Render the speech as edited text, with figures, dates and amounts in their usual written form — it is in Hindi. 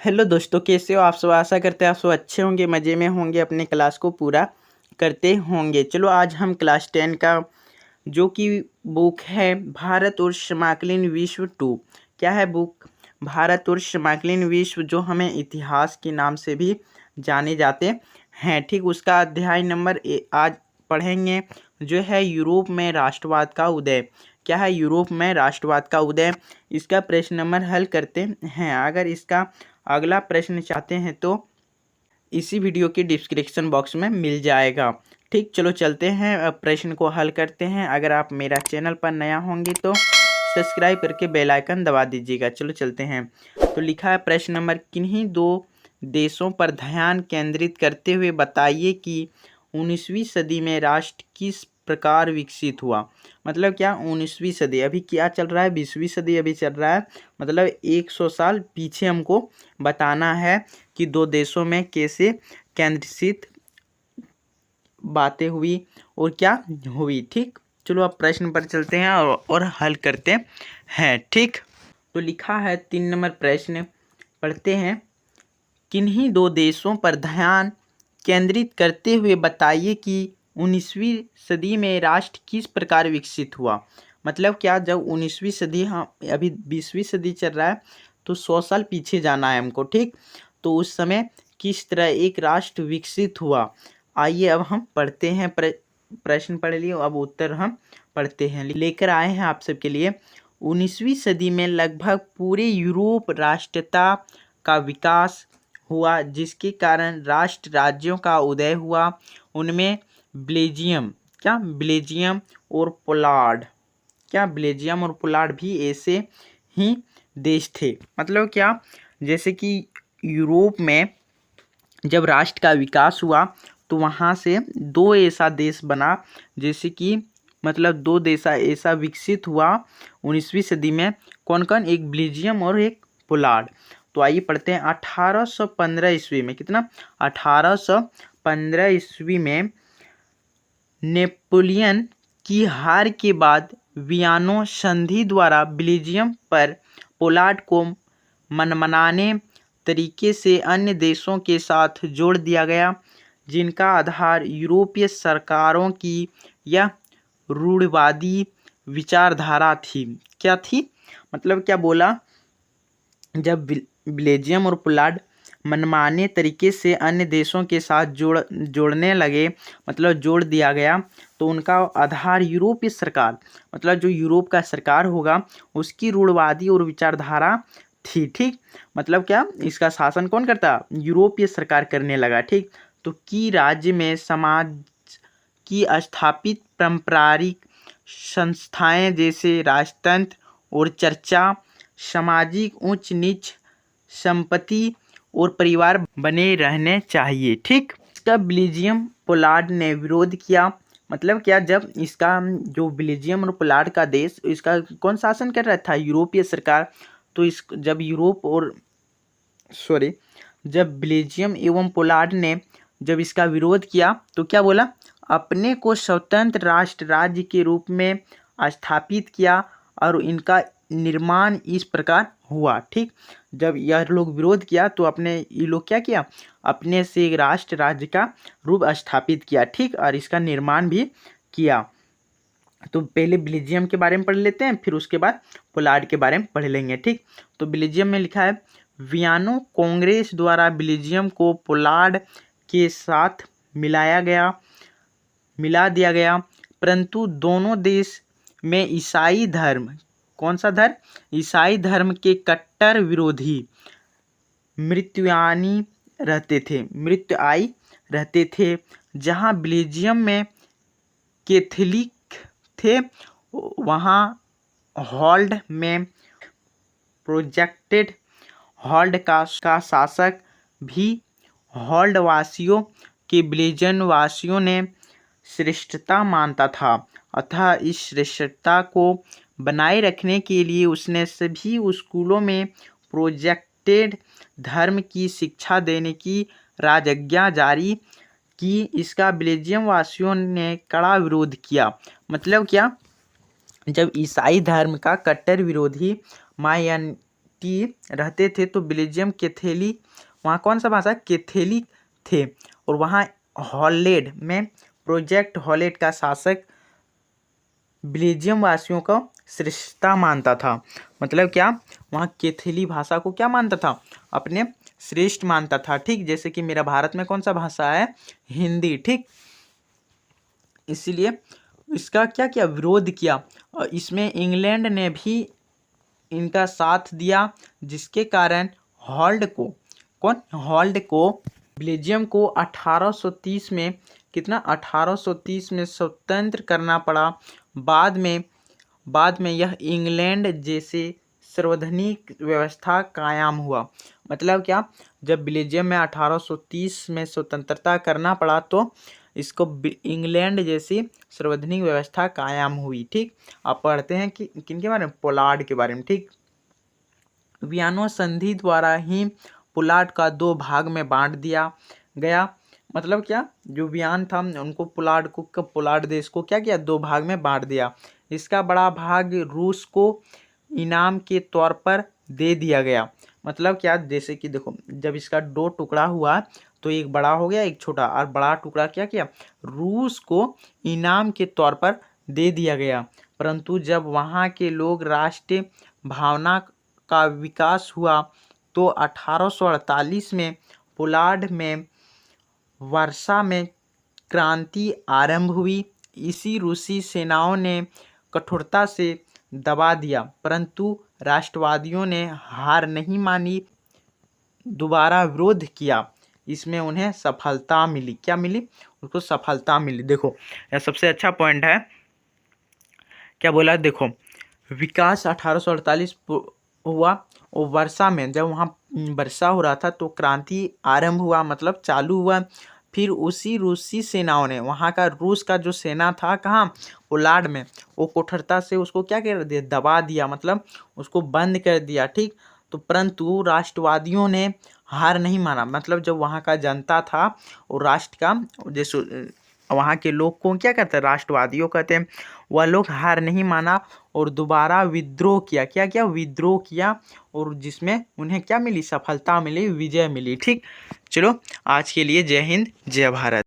हेलो दोस्तों, कैसे हो आप सब। आशा करते हैं आप सब अच्छे होंगे, मज़े में होंगे, अपने क्लास को पूरा करते होंगे। चलो आज हम क्लास 10 का जो कि बुक है भारत और समकालीन विश्व 2। क्या है बुक? भारत और समकालीन विश्व, जो हमें इतिहास के नाम से भी जाने जाते हैं। ठीक, उसका अध्याय नंबर आज पढ़ेंगे, जो है यूरोप में राष्ट्रवाद का उदय। क्या है? यूरोप में राष्ट्रवाद का उदय। इसका प्रश्न नंबर हल करते हैं। अगर इसका अगला प्रश्न चाहते हैं तो इसी वीडियो के डिस्क्रिप्शन बॉक्स में मिल जाएगा। ठीक, चलो चलते हैं, अब प्रश्न को हल करते हैं। अगर आप मेरा चैनल पर नया होंगे तो सब्सक्राइब करके बेल आइकन दबा दीजिएगा। चलो चलते हैं। तो लिखा है प्रश्न नंबर, किन्हीं दो देशों पर ध्यान केंद्रित करते हुए बताइए कि 19वीं सदी में राष्ट्र किस प्रकार विकसित हुआ। मतलब क्या 19वीं सदी, अभी क्या चल रहा है, 20वीं सदी अभी चल रहा है। मतलब 100 साल पीछे हमको बताना है कि दो देशों में कैसे केंद्रित बातें हुई और क्या हुई। ठीक, चलो अब प्रश्न पर चलते हैं और हल करते हैं। ठीक, तो लिखा है 3 नंबर प्रश्न पढ़ते हैं। किन्हीं दो देशों पर ध्यान केंद्रित करते हुए बताइए कि 19वीं सदी में राष्ट्र किस प्रकार विकसित हुआ। मतलब क्या, जब 19वीं सदी, हाँ अभी 20वीं सदी चल रहा है, तो 100 साल पीछे जाना है हमको। ठीक, तो उस समय किस तरह एक राष्ट्र विकसित हुआ। आइए अब हम पढ़ते हैं। प्रश्न पढ़ लिए, अब उत्तर हम पढ़ते हैं। लेकर आए हैं आप सबके लिए। 19वीं सदी में लगभग पूरे यूरोप राष्ट्रता का विकास हुआ, जिसके कारण राष्ट्र राज्यों का उदय हुआ। उनमें बेल्जियम, क्या बेल्जियम और पोलैंड, क्या बेल्जियम और पोलैंड भी ऐसे ही देश थे। मतलब क्या, जैसे कि यूरोप में जब राष्ट्र का विकास हुआ तो वहाँ से दो ऐसा देश बना, जैसे कि मतलब दो देश ऐसा विकसित हुआ 19वीं सदी में। कौन कौन? एक बेल्जियम और एक पोलैंड। तो आइए पढ़ते हैं। 1815 ईस्वी में, कितना? 1815 ईस्वी में नेपोलियन की हार के बाद वियना संधि द्वारा बेल्जियम पर पोलैंड को मनमाने तरीके से अन्य देशों के साथ जोड़ दिया गया, जिनका आधार यूरोपीय सरकारों की यह रूढ़िवादी विचारधारा थी। क्या थी? मतलब क्या बोला, जब बेल्जियम और पोलैंड मनमाने तरीके से अन्य देशों के साथ जोड़ने लगे, मतलब जोड़ दिया गया, तो उनका आधार यूरोपीय सरकार, मतलब जो यूरोप का सरकार होगा उसकी रूढ़िवादी और विचारधारा थी। ठीक, मतलब क्या, इसका शासन कौन करता? यूरोपीय सरकार करने लगा। ठीक, तो की राज्य में समाज की स्थापित पारंपरिक संस्थाएं जैसे राजतंत्र और चर्चा, सामाजिक ऊंच नीच, संपत्ति और परिवार बने रहने चाहिए। ठीक, इसका बेल्जियम पोलैंड ने विरोध किया। मतलब क्या, जब इसका जो बेल्जियम और पोलैंड का देश, इसका कौन शासन कर रहा था? यूरोपीय सरकार। तो इस जब यूरोप और जब बेल्जियम एवं पोलैंड ने जब इसका विरोध किया तो क्या बोला? अपने को स्वतंत्र राष्ट्र राज्य के रूप में स्थापित किया और इनका निर्माण इस प्रकार हुआ। ठीक, जब यह लोग विरोध किया तो अपने ये लोग क्या किया? अपने से एक राष्ट्र राज्य का रूप स्थापित किया। ठीक, और इसका निर्माण भी किया। तो पहले बेल्जियम के बारे में पढ़ लेते हैं, फिर उसके बाद पोलैंड के बारे में पढ़ लेंगे। ठीक, तो बेल्जियम में लिखा है, वियना कांग्रेस द्वारा बेल्जियम को पोलैंड के साथ मिला दिया गया, परंतु दोनों देश में ईसाई धर्म, कौन सा धर्म? ईसाई धर्म के कट्टर विरोधी मृत्युआई रहते थे। जहां बेल्जियम में कैथोलिक थे, वहां हॉल्ड में प्रोटेस्टेंट हॉल्ड का शासक भी हॉल्ड वासियों के बेल्जियन वासियों ने श्रेष्ठता मानता था। अतः इस श्रेष्ठता को बनाए रखने के लिए उसने सभी स्कूलों में प्रोटेस्टेंट धर्म की शिक्षा देने की राजआज्ञा जारी की। इसका बेल्जियम वासियों ने कड़ा विरोध किया। मतलब क्या, जब ईसाई धर्म का कट्टर विरोधी रहते थे तो बेल्जियम कैथेली, वहाँ कौन सा भाषा, कैथेलिक थे। और वहाँ हॉलेड में प्रोजेक्ट हॉलेड का शासक बेल्जियम वासियों को श्रेष्ठता मानता था। मतलब क्या, वहाँ कैथेली भाषा को क्या मानता था, अपने श्रेष्ठ मानता था। ठीक, जैसे कि मेरा भारत में कौन सा भाषा है, हिंदी। ठीक, इसीलिए इसका क्या किया, विरोध किया। और इसमें इंग्लैंड ने भी इनका साथ दिया, जिसके कारण हॉल्ड को बेल्जियम को 1830 में कितना, 1830 में स्वतंत्र करना पड़ा। बाद में यह इंग्लैंड जैसे सार्वधानिक व्यवस्था कायम हुआ। मतलब क्या, जब बेल्जियम में 1830 में स्वतंत्रता करना पड़ा तो इसको इंग्लैंड जैसी सार्वधानिक व्यवस्था कायम हुई। ठीक, आप पढ़ते हैं कि किनके बारे में, पोलार्ड के बारे में। ठीक, वियना संधि द्वारा ही पोलैंड का 2 भाग में बांट दिया गया। मतलब क्या, जो वियना था उनको पोलैंड देश को क्या किया, 2 भाग में बांट दिया। इसका बड़ा भाग रूस को इनाम के तौर पर दे दिया गया। मतलब क्या, जैसे कि देखो, जब इसका 2 टुकड़ा हुआ तो एक बड़ा हो गया, एक छोटा, और बड़ा टुकड़ा क्या किया, रूस को इनाम के तौर पर दे दिया गया। परंतु जब वहाँ के लोग राष्ट्रीय भावना का विकास हुआ तो 1848 में पोलैंड में वर्सा में क्रांति आरंभ हुई। इसी रूसी सेनाओं ने कठोरता से दबा दिया, परंतु राष्ट्रवादियों ने हार नहीं मानी, दोबारा विरोध किया। इसमें उन्हें सफलता मिली। क्या मिली, उनको सफलता मिली। देखो, यह सबसे अच्छा पॉइंट है। क्या बोला, देखो, विकास 1848 हुआ, और वर्षा में जब वहाँ वर्षा हो रहा था तो क्रांति आरंभ हुआ, मतलब चालू हुआ। फिर उसी रूसी सेनाओं ने, वहाँ का रूस का जो सेना था कहाँ, पोलैंड में, वो कठोरता से उसको क्या कर दिया, दबा दिया, मतलब उसको बंद कर दिया। ठीक, तो परंतु राष्ट्रवादियों ने हार नहीं माना। मतलब जब वहाँ का जनता था और राष्ट्र का, जैसे वहाँ के लोग को क्या कहते हैं, राष्ट्रवादियों कहते हैं, वह लोग हार नहीं माना और दोबारा विद्रोह किया। क्या किया, विद्रोह किया, और जिसमें उन्हें क्या मिली, सफलता मिली, विजय मिली। ठीक, चलो आज के लिए जय हिंद, जय भारत।